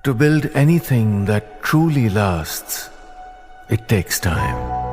To build anything that truly lasts, it takes time.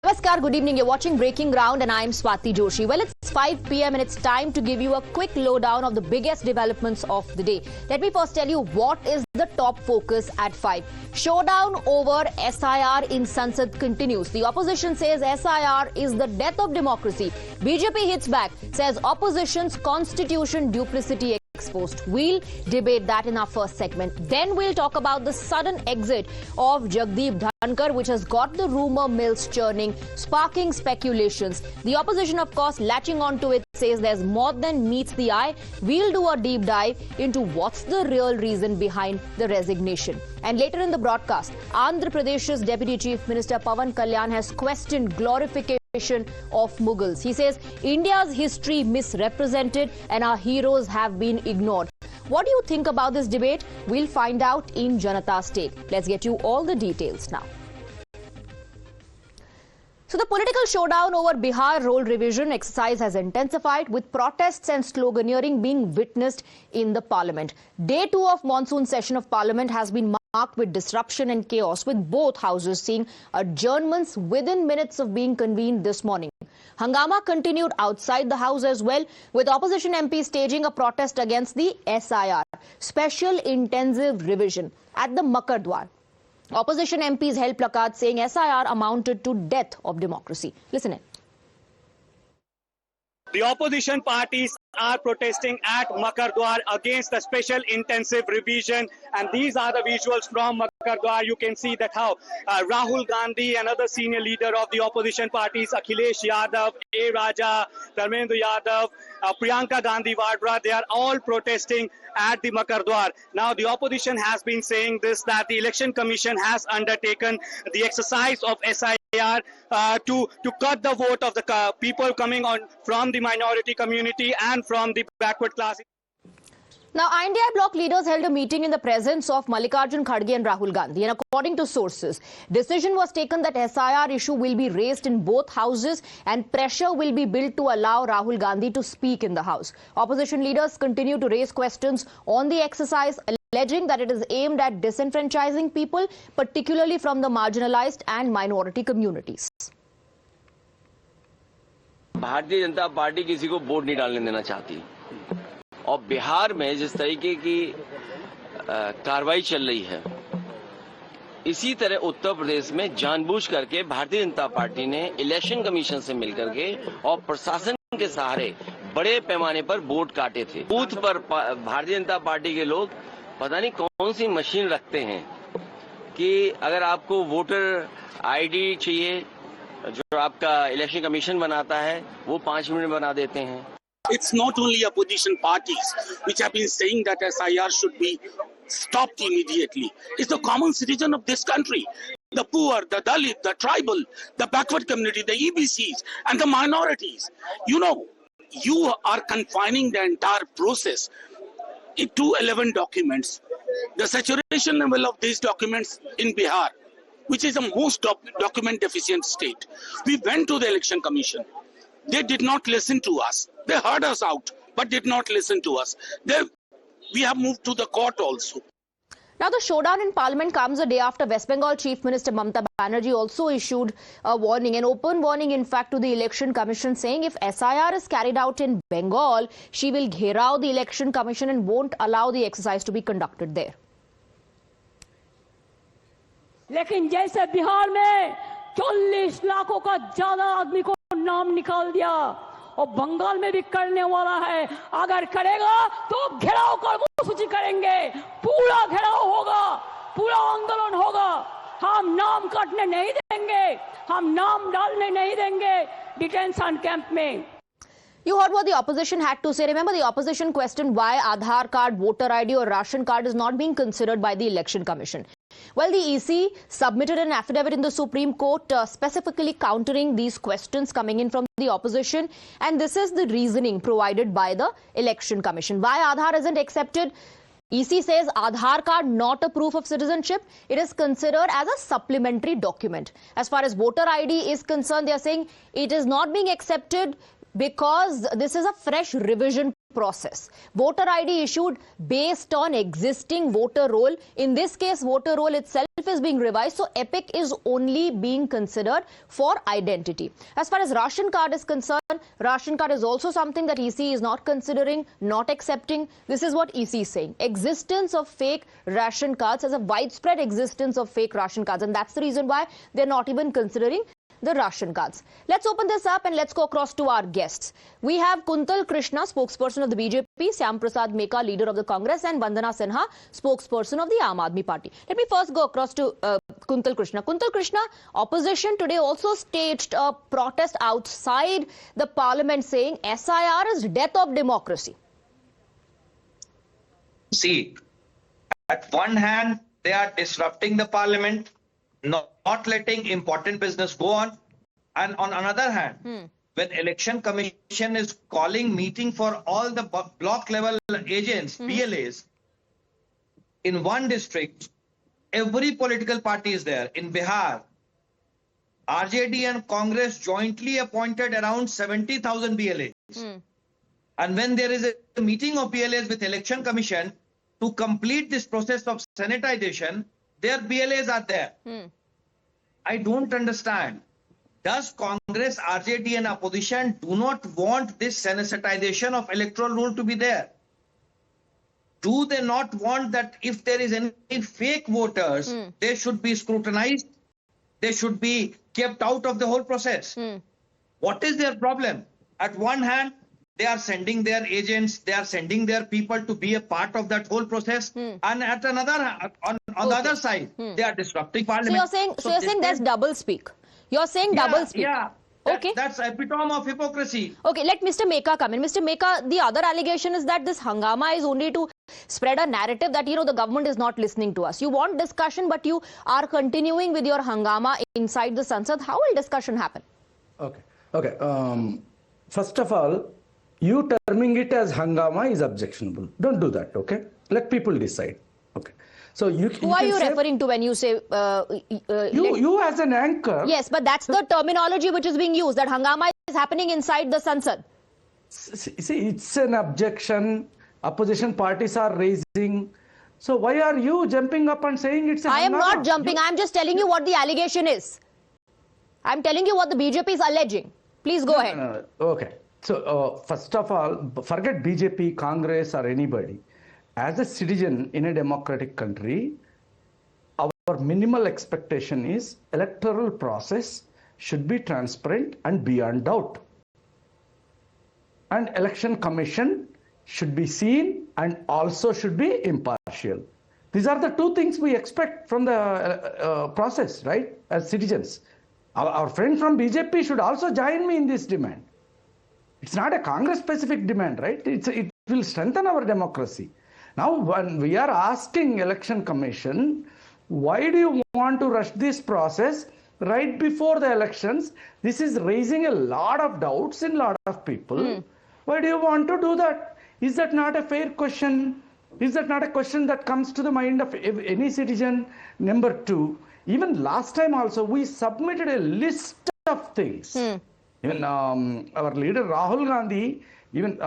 Namaskar, good evening. You're watching Breaking Ground and I'm Swati Joshi. Well, it's 5 p.m. and it's time to give you a quick lowdown of the biggest developments of the day. Let me first tell you what is the top focus at 5. Showdown over S.I.R. in Sansad continues. The opposition says S.I.R. is the death of democracy. BJP hits back, says opposition's constitution duplicity exposed. We'll debate that in our first segment. Then we'll talk about the sudden exit of Jagdeep Dhankar, which has got the rumor mills churning, sparking speculations. The opposition, of course, latching onto it, says there's more than meets the eye. We'll do a deep dive into what's the real reason behind the resignation. And later in the broadcast, Andhra Pradesh's Deputy Chief Minister Pawan Kalyan has questioned glorification of Mughals. He says India's history misrepresented and our heroes have been ignored. What do you think about this debate? We'll find out in Janata State. Let's get you all the details now. So the political showdown over Bihar role revision exercise has intensified, with protests and sloganeering being witnessed in the parliament. Day 2 of monsoon session of parliament has been marked with disruption and chaos, with both houses seeing adjournments within minutes of being convened this morning. Hangama continued outside the house as well, with opposition MPs staging a protest against the S.I.R. Special Intensive Revision at the Makar Dwar. Opposition MPs held placards saying S.I.R. amounted to death of democracy. Listen in. The opposition parties are protesting at Makar Dwar against the special intensive revision, and these are the visuals from Makar Dwar. You can see that how Rahul Gandhi, another senior leader of the opposition parties, Akhilesh Yadav, A. Raja, Dharmendra Yadav, Priyanka Gandhi Vadra, they are all protesting at the Makar Dwar. Now, the opposition has been saying this, that the Election Commission has undertaken the exercise of S.I.R. To cut the vote of the people coming on from the minority community and from the backward class. Now, I.N.D.I.A Bloc leaders held a meeting in the presence of Mallikarjun Kharge and Rahul Gandhi. And according to sources, decision was taken that S.I.R. issue will be raised in both houses and pressure will be built to allow Rahul Gandhi to speak in the house. Opposition leaders continue to raise questions on the exercise, alleging that it is aimed at disenfranchising people, particularly from the marginalized and minority communities. Bharatiya Janata party किसी को vote नहीं डालने देना चाहती, और बिहार में जिस तरीके की कार्रवाई चल रही है, इसी तरह उत्तर प्रदेश में जानबूझ करके भारतीय जनता पार्टी ने इलेक्शन कमीशन से मिलकर के और प्रशासन के सहारे बड़े पैमाने पर वोट काटे थे। बूथ पर भारतीय जनता पार्टी के लोग पता नहीं कौन सी मशीन रखते हैं कि अगर आपको वोटर आईडी चाहिए, जो आपका इलेक्शन कमीशन बनाता है, वो 5 मिनट में बना देते हैं। It's not only opposition parties which have been saying that S.I.R. should be stopped immediately. It's the common citizen of this country. The poor, the Dalit, the tribal, the backward community, the EBCs and the minorities. You know, you are confining the entire process into 11 documents. The saturation level of these documents in Bihar, which is the most document deficient state. We went to the Election Commission. They did not listen to us. They heard us out, but did not listen to us. We have moved to the court also. Now, the showdown in Parliament comes a day after West Bengal Chief Minister Mamata Banerjee also issued a warning, an open warning, in fact, to the Election Commission, saying if S.I.R. is carried out in Bengal, she will gherao the Election Commission and won't allow the exercise to be conducted there. लेकिन जैसे बिहार में 40 लाखों का ज्यादा आदमी को नाम निकाल दिया और बंगाल में भी करने वाला है, अगर करेगा तो घेराव कर्मसूची करेंगे, पूरा घेराव होगा, पूरा आंदोलन होगा। हम नाम काटने नहीं देंगे, हम नाम डालने नहीं देंगे डिटेंशन कैंप में। You heard what the opposition had to say. Remember, the opposition questioned why Aadhaar card, voter ID or ration card is not being considered by the Election Commission. Well, the EC submitted an affidavit in the Supreme Court specifically countering these questions coming in from the opposition. And this is the reasoning provided by the Election Commission. Why Aadhaar isn't accepted? EC says Aadhaar card not a proof of citizenship. It is considered as a supplementary document. As far as voter ID is concerned, they are saying it is not being accepted because this is a fresh revision process. Voter ID issued based on existing voter roll. In this case, voter roll itself is being revised, so EPIC is only being considered for identity. As far as ration card is concerned, ration card is also something that EC is not considering, not accepting. This is what EC is saying. Existence of fake ration cards, as a widespread existence of fake ration cards, and that's the reason why they're not even considering the ration cards. Let's open this up and let's go across to our guests. We have Kuntal Krishna, spokesperson of the BJP, Syam Prasad Meka, leader of the Congress, and Vandana Sinha, spokesperson of the Aam Aadmi Party. Let me first go across to Kuntal Krishna. Kuntal Krishna, opposition today also staged a protest outside the parliament saying S.I.R is death of democracy. See, at one hand, they are disrupting the parliament, not letting important business go on. And on another hand, when Election Commission is calling meeting for all the block level agents, PLAs, in one district, every political party is there. In Bihar, RJD and Congress jointly appointed around 70,000 PLAs. And when there is a meeting of PLAs with Election Commission to complete this process of sanitization, their PLAs are there. I don't understand. Does Congress, RJD and opposition do not want this sanitization of electoral rule to be there? Do they not want that if there is any fake voters, they should be scrutinized? They should be kept out of the whole process. What is their problem? At one hand, they are sending their agents, they are sending their people to be a part of that whole process. And at another, on the other side, they are disrupting parliament. So you're saying there's double speak. You're saying double speak. Yeah. Okay. That's epitome of hypocrisy. Okay, let Mr. Meka come in. Mr. Meka, the other allegation is that this hangama is only to spread a narrative that, the government is not listening to us. You want discussion, but you are continuing with your hangama inside the Sansad. How will discussion happen? Okay. First of all, you terming it as hangama is objectionable. Don't do that, okay? Let people decide. Okay. So who are you referring to when you say you as an anchor? Yes, but that's the terminology which is being used, that hangama is happening inside the Sansad. See, it's an objection opposition parties are raising. So why are you jumping up and saying it's a hangama? I am not jumping. I am just telling you what the allegation is. I am telling you what the BJP is alleging. Please go ahead. Okay. So first of all, forget BJP, Congress or anybody. As a citizen in a democratic country, our minimal expectation is electoral process should be transparent and beyond doubt. And election commission should be seen and also should be impartial. These are the two things we expect from the process, right? As citizens. Our friend from BJP should also join me in this demand. It's not a Congress-specific demand, right? It will strengthen our democracy. Now, when we are asking Election Commission, why do you want to rush this process right before the elections? This is raising a lot of doubts in a lot of people. Why do you want to do that? Is that not a fair question? Is that not a question that comes to the mind of any citizen? Number two, even last time also, we submitted a list of things. Even our leader Rahul Gandhi even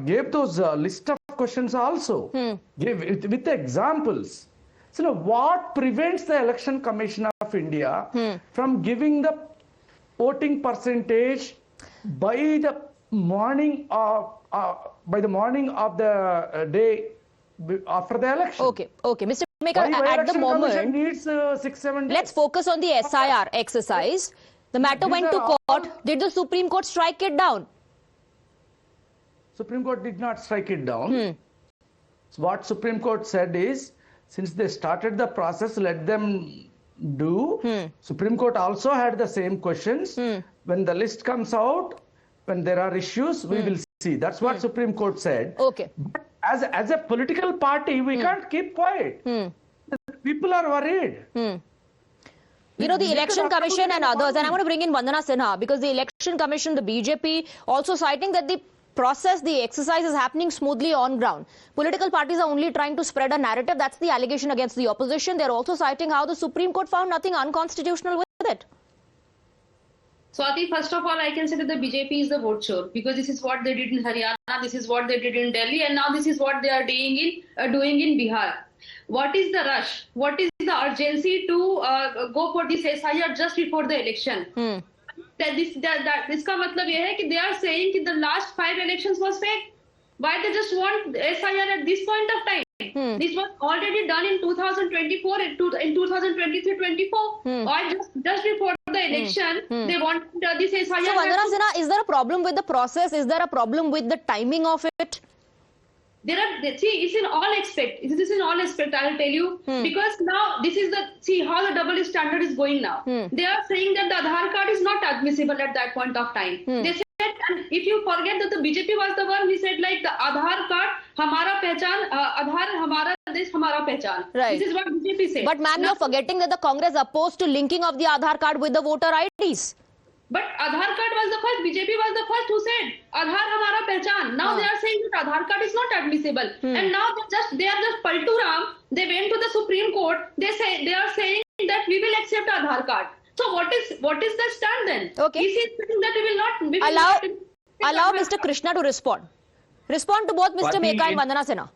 gave those list of questions also, gave with examples. So now what prevents the Election Commission of India from giving the voting percentage by the morning of the day after the election? Okay, Mr. Meka, at the moment, needs 6-7 days. Let's focus on the S.I.R exercise. The matter went to court. Did the Supreme Court strike it down? Supreme Court did not strike it down. So what Supreme Court said is, since they started the process, let them do. Supreme Court also had the same questions. When the list comes out, when there are issues, we will see. That's what Supreme Court said. Okay. But as a political party, we can't keep quiet. People are worried. You know, the Election Commission and others, and I'm going to bring in Vandana Sinha, because the Election Commission, the BJP, also citing that the process, the exercise is happening smoothly on ground. Political parties are only trying to spread a narrative. That's the allegation against the opposition. They're also citing how the Supreme Court found nothing unconstitutional with it. Swati, first of all, I can say that the BJP is the vote chore, because this is what they did in Haryana, this is what they did in Delhi, and now this is what they are doing in Bihar. What is the rush? What is the urgency to go for this S.I.R just before the election? इसका मतलब ये है कि they are saying that the last 5 elections was fake. Why they just want S.I.R at this point of time? This was already done in 2024, in 2023-24, or just before the election, they want this S.I.R. So, Vandana Sinha, is there a problem with the process? Is there a problem with the timing of it? It's in all aspect. It is in all aspect, I will tell you. Because now this is how the double standard is going now. They are saying that the Aadhaar card is not admissible at that point of time. They said, and if you forget that the BJP was the one who said like the Aadhaar card, hamara pehchan, Aadhaar hamara desh, hamara pehchan. Right. This is what BJP said. But ma'am, you're forgetting that the Congress opposed to linking of the Aadhaar card with the voter IDs. But Aadhaar card was the first, BJP was the first who said Aadhaar hamara pehchan. Now they are saying that Aadhaar card is not admissible. And now they are just palturam. They went to the Supreme Court. They are saying that we will accept Aadhaar card. So what is the stand then? Okay. He says that we will not allow Mr. Krishna to respond. Respond to both Mr. Meka and Vandana Sinha.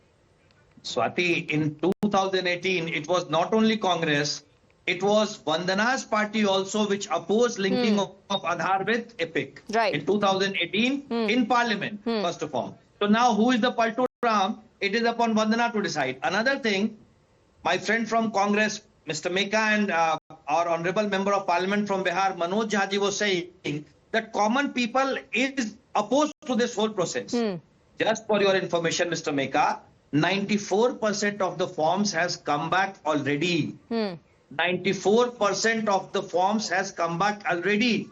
Swati, in 2018, it was not only Congress, it was Vandana's party also which opposed linking of Aadhaar with EPIC. Right. In 2018, in Parliament, first of all. So now who is the Paltu Ram? It is upon Vandana to decide. Another thing, my friend from Congress, Mr. Meka, and our Honorable Member of Parliament from Bihar, Manoj Jhaji, was saying that common people is opposed to this whole process. Just for your information, Mr. Meka, 94% of the forms has come back already. 94% of the forms has come back already.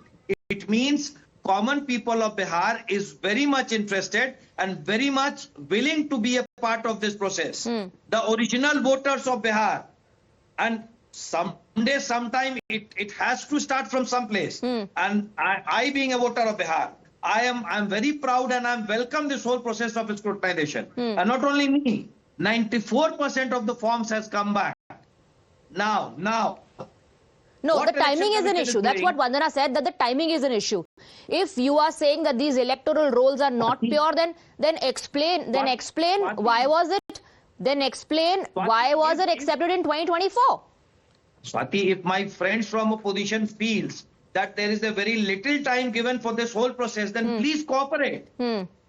It means common people of Bihar is very much interested and very much willing to be a part of this process. The original voters of Bihar, and someday, sometime, it has to start from some place. And I being a voter of Bihar, I'm very proud and I'm welcome this whole process of scrutinization. And not only me, 94% of the forms has come back. Now. No, the timing is an issue. That's what Vandana said, that the timing is an issue. If you are saying that these electoral rolls are not pure, then explain why was it? Then explain why was it accepted in 2024? Swati, if my friends from opposition feels that there is a very little time given for this whole process, then please cooperate.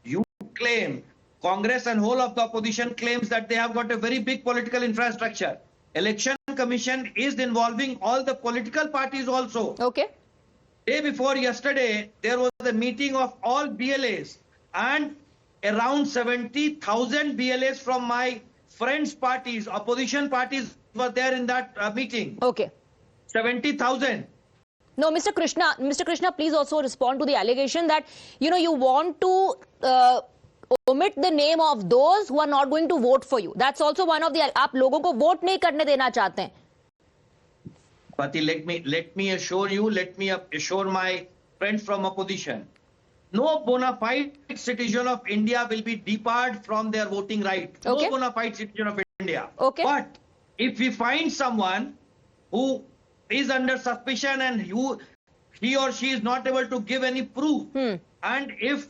You claim, Congress and whole of the opposition claims that they have got a very big political infrastructure. Election Commission is involving all the political parties also. Okay. Day before yesterday, there was a meeting of all BLAs, and around 70,000 BLAs from my friends' parties, opposition parties were there in that meeting. Okay. 70,000. No, Mr. Krishna, please also respond to the allegation that, you want to omit the name of those who are not going to vote for you. That's also one of the, आप लोगों को vote नहीं करने देना चाहते हैं. Pati, let me assure my friends from opposition. No bona fide citizen of India will be debarred from their voting right. Okay. No bona fide citizen of India. Okay. But if we find someone who is under suspicion and he or she is not able to give any proof, and if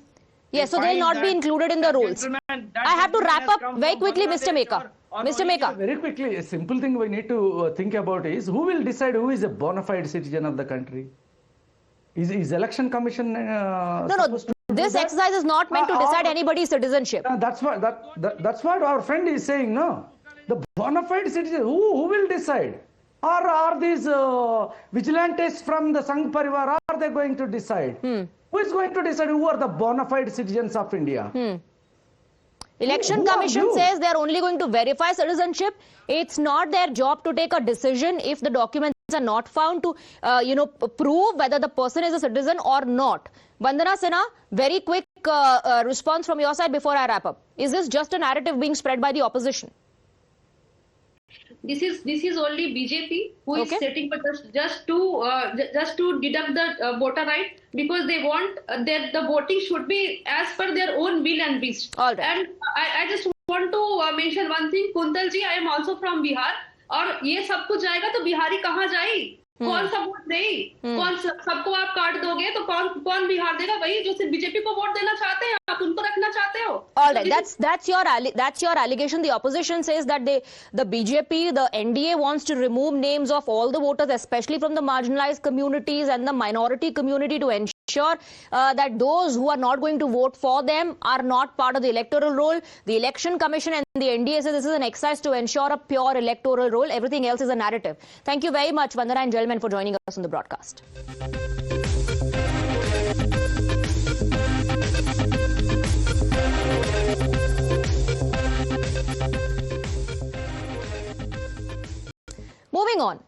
yes, so they'll not be included in the rules. I have to wrap up very quickly, Mr. Meka. Mr. Meka. Very quickly, a simple thing we need to think about is who will decide who is a bona fide citizen of the country? Is Election Commission No. This exercise is not meant to decide anybody's citizenship. That's what our friend is saying. No, the bona fide citizen. Who will decide? Or are these vigilantes from the Sangh Parivar? Are they going to decide? Who is going to decide who are the bona fide citizens of India? Election Commission says they are only going to verify citizenship. It's not their job to take a decision if the documents are not found to, prove whether the person is a citizen or not. Vandana Sinha, very quick response from your side before I wrap up. Is this just a narrative being spread by the opposition? This is only BJP who is setting for just to deduct the voter right, because they want that the voting should be as per their own will and wish. All right. And I just want to mention one thing, Kuntal ji, I am also from Bihar. और ये सब कुछ जाएगा तो बिहारी कहाँ जाए? कौन सा वोट दे? कौन सबको आप काट दोगे तो कौन बिहार देगा? वही जो सिर्फ बीजेपी को वोट देना चाहते हैं, आप उनको रखना चाहते हो? All right, that's your allegation. The opposition says that the BJP, the NDA wants to remove names of all the voters, especially from the marginalized communities and the minority community, to ensure that those who are not going to vote for them are not part of the electoral roll. The Election Commission and the NDA says this is an exercise to ensure a pure electoral roll. Everything else is a narrative. Thank you very much, Vandana and gentlemen, for joining us on the broadcast. Moving on,